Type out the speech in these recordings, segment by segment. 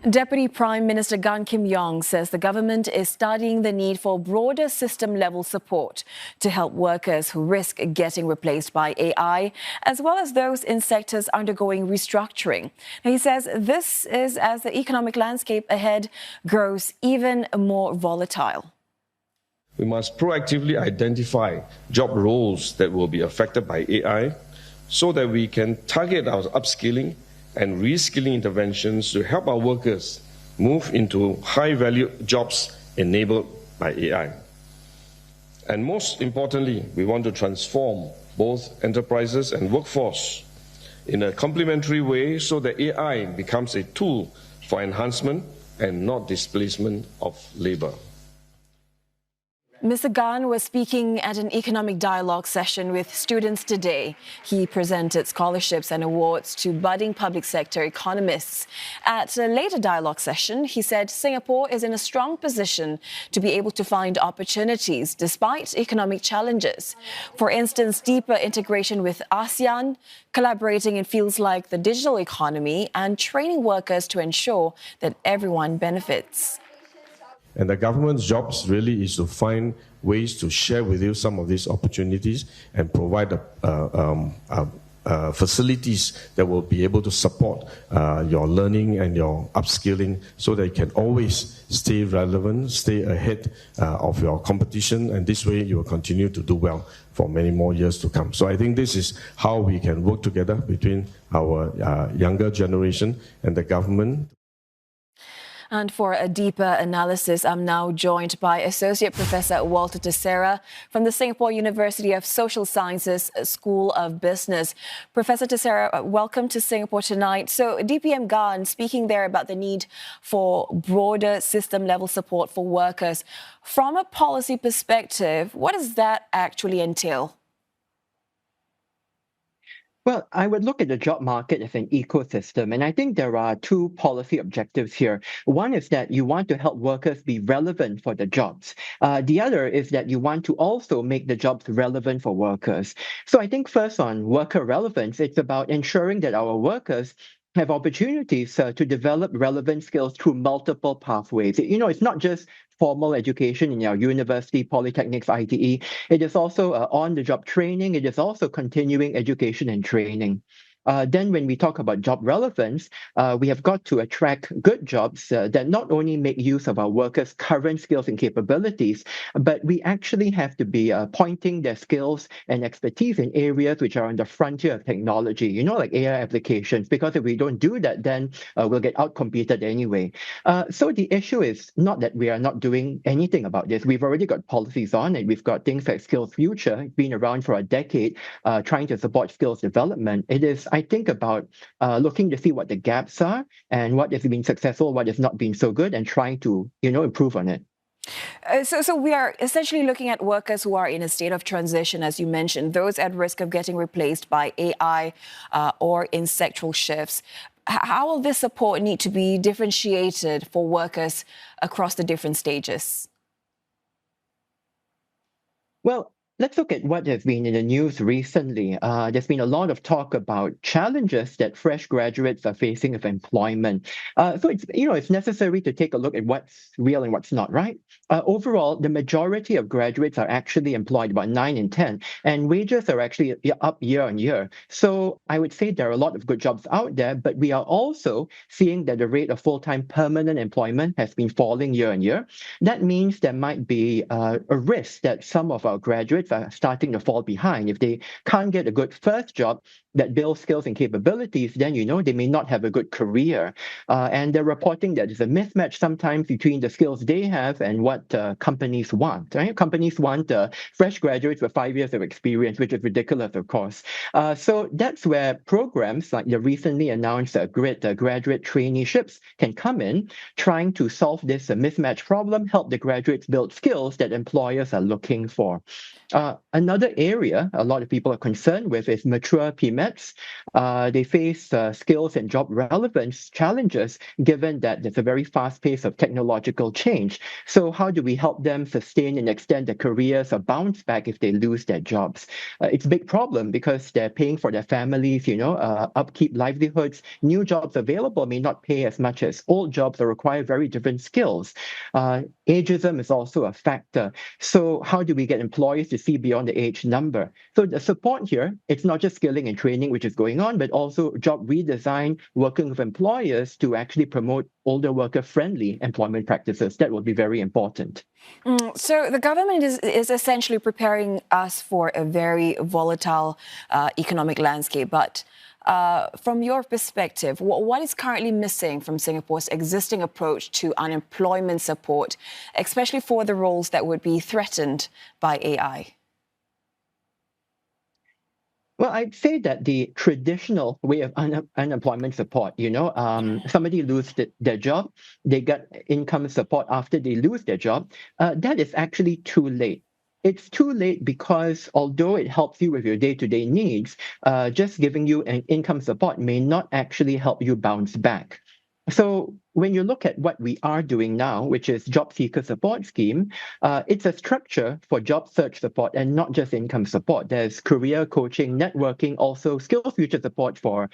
Deputy Prime Minister Gan Yong says the government is studying the need for broader system-level support to help workers who risk getting replaced by AI, as well as those in sectors undergoing restructuring. He says this is as the economic landscape ahead grows even more volatile. We must proactively identify job roles that will be affected by AI so that we can target our upskilling and reskilling interventions to help our workers move into high-value jobs enabled by AI. And most importantly, we want to transform both enterprises and workforce in a complementary way so that AI becomes a tool for enhancement and not displacement of labor. Mr. Gan was speaking at an economic dialogue session with students today. He presented scholarships and awards to budding public sector economists. At a later dialogue session, he said Singapore is in a strong position to be able to find opportunities despite economic challenges. For instance, deeper integration with ASEAN, collaborating in fields like the digital economy, and training workers to ensure that everyone benefits. And the government's jobs really is to find ways to share with you some of these opportunities and provide facilities that will be able to support your learning and your upskilling so that you can always stay relevant, stay ahead of your competition, and this way you will continue to do well for many more years to come. So I think this is how we can work together between our younger generation and the government. And for a deeper analysis, I'm now joined by Associate Professor Walter Teixeira from the Singapore University of Social Sciences School of Business. Professor Teixeira, welcome to Singapore tonight. So DPM Gan speaking there about the need for broader system-level support for workers. From a policy perspective, what does that actually entail? Well, I would look at the job market as an ecosystem, and I think there are two policy objectives here. One is that you want to help workers be relevant for the jobs. The other is that you want to also make the jobs relevant for workers. So I think first on worker relevance, it's about ensuring that our workers have opportunities to develop relevant skills through multiple pathways. You know, it's not just formal education in our university, polytechnics, ITE. It is also on-the-job training. It is also continuing education and training. Then when we talk about job relevance, we have got to attract good jobs that not only make use of our workers' current skills and capabilities, but we actually have to be pointing their skills and expertise in areas which are on the frontier of technology, you know, like AI applications, because if we don't do that, then we'll get outcompeted anyway. So the issue is not that we are not doing anything about this. We've already got policies on it. We've got things like Skills Future, been around for a decade, trying to support skills development. It is, I think, about looking to see what the gaps are and what has been successful, what has not been so good, and trying to, you know, improve on it. So we are essentially looking at workers who are in a state of transition, as you mentioned, those at risk of getting replaced by AI or in sectoral shifts. How will this support need to be differentiated for workers across the different stages? Well, let's look at what has been in the news recently. There's been a lot of talk about challenges that fresh graduates are facing with employment. So it's necessary to take a look at what's real and what's not, right? Overall, the majority of graduates are actually employed, about 9 in 10, and wages are actually up year on year. So I would say there are a lot of good jobs out there, but we are also seeing that the rate of full-time permanent employment has been falling year on year. That means there might be a risk that some of our graduates are starting to fall behind. If they can't get a good first job that builds skills and capabilities, then, you know, they may not have a good career. And they're reporting that there's a mismatch sometimes between the skills they have and what companies want. Right? Companies want fresh graduates with 5 years of experience, which is ridiculous, of course. So that's where programs like the recently announced graduate traineeships can come in, trying to solve this mismatch problem, help the graduates build skills that employers are looking for. Another area a lot of people are concerned with is mature PMEs threats. They face skills and job relevance challenges, given that there's a very fast pace of technological change. So how do we help them sustain and extend their careers or bounce back if they lose their jobs? It's a big problem because they're paying for their families, upkeep livelihoods. New jobs available may not pay as much as old jobs or require very different skills. Ageism is also a factor. So how do we get employers to see beyond the age number? So the support here, it's not just skilling and training which is going on, but also job redesign, working with employers to actually promote older worker-friendly employment practices. That will be very important. So the government is essentially preparing us for a very volatile economic landscape. But from your perspective, what is currently missing from Singapore's existing approach to unemployment support, especially for the roles that would be threatened by AI? Well, I'd say that the traditional way of unemployment support, somebody loses their job, they get income support after they lose their job, that is actually too late. It's too late because although it helps you with your day-to-day needs, just giving you an income support may not actually help you bounce back. So when you look at what we are doing now, which is job seeker support scheme, it's a structure for job search support and not just income support. There's career coaching, networking, also skills future support for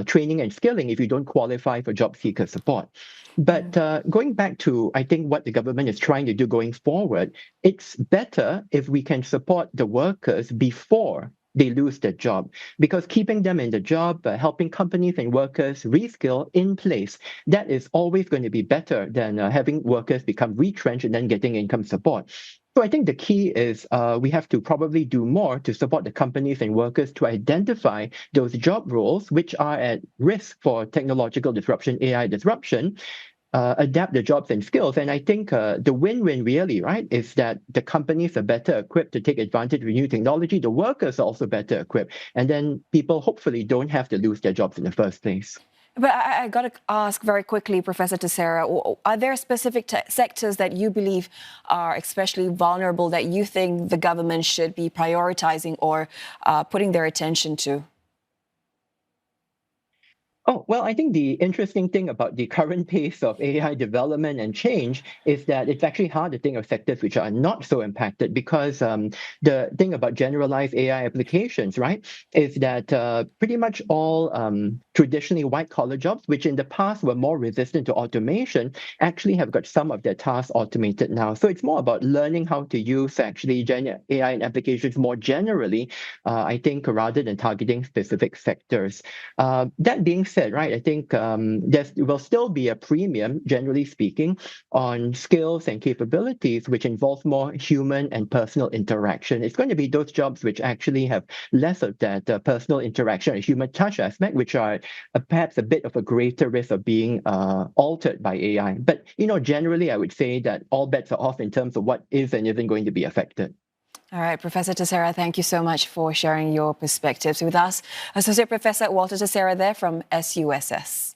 training and skilling if you don't qualify for job seeker support. But going back to, I think, what the government is trying to do going forward, it's better if we can support the workers before they lose their job, because keeping them in the job, helping companies and workers reskill in place, that is always going to be better than having workers become retrenched and then getting income support. So I think the key is we have to probably do more to support the companies and workers to identify those job roles which are at risk for technological disruption, AI disruption, adapt the jobs and skills. And I think the win-win really, right, is that the companies are better equipped to take advantage of new technology. The workers are also better equipped. And then people hopefully don't have to lose their jobs in the first place. But I got to ask very quickly, Professor Tissera, are there specific sectors that you believe are especially vulnerable that you think the government should be prioritizing or putting their attention to? Oh, well, I think the interesting thing about the current pace of AI development and change is that it's actually hard to think of sectors which are not so impacted, because the thing about generalized AI applications, right, is that pretty much all traditionally white-collar jobs, which in the past were more resistant to automation, actually have got some of their tasks automated now. So it's more about learning how to use actually AI and applications more generally, I think, rather than targeting specific sectors. That being said, right, I think there will still be a premium, generally speaking, on skills and capabilities which involve more human and personal interaction. It's going to be those jobs which actually have less of that personal interaction and human touch aspect, which are perhaps a bit of a greater risk of being altered by AI. But, generally, I would say that all bets are off in terms of what is and isn't going to be affected. All right, Professor Tissera, thank you so much for sharing your perspectives with us. Associate Professor Walter Tissera there from SUSS.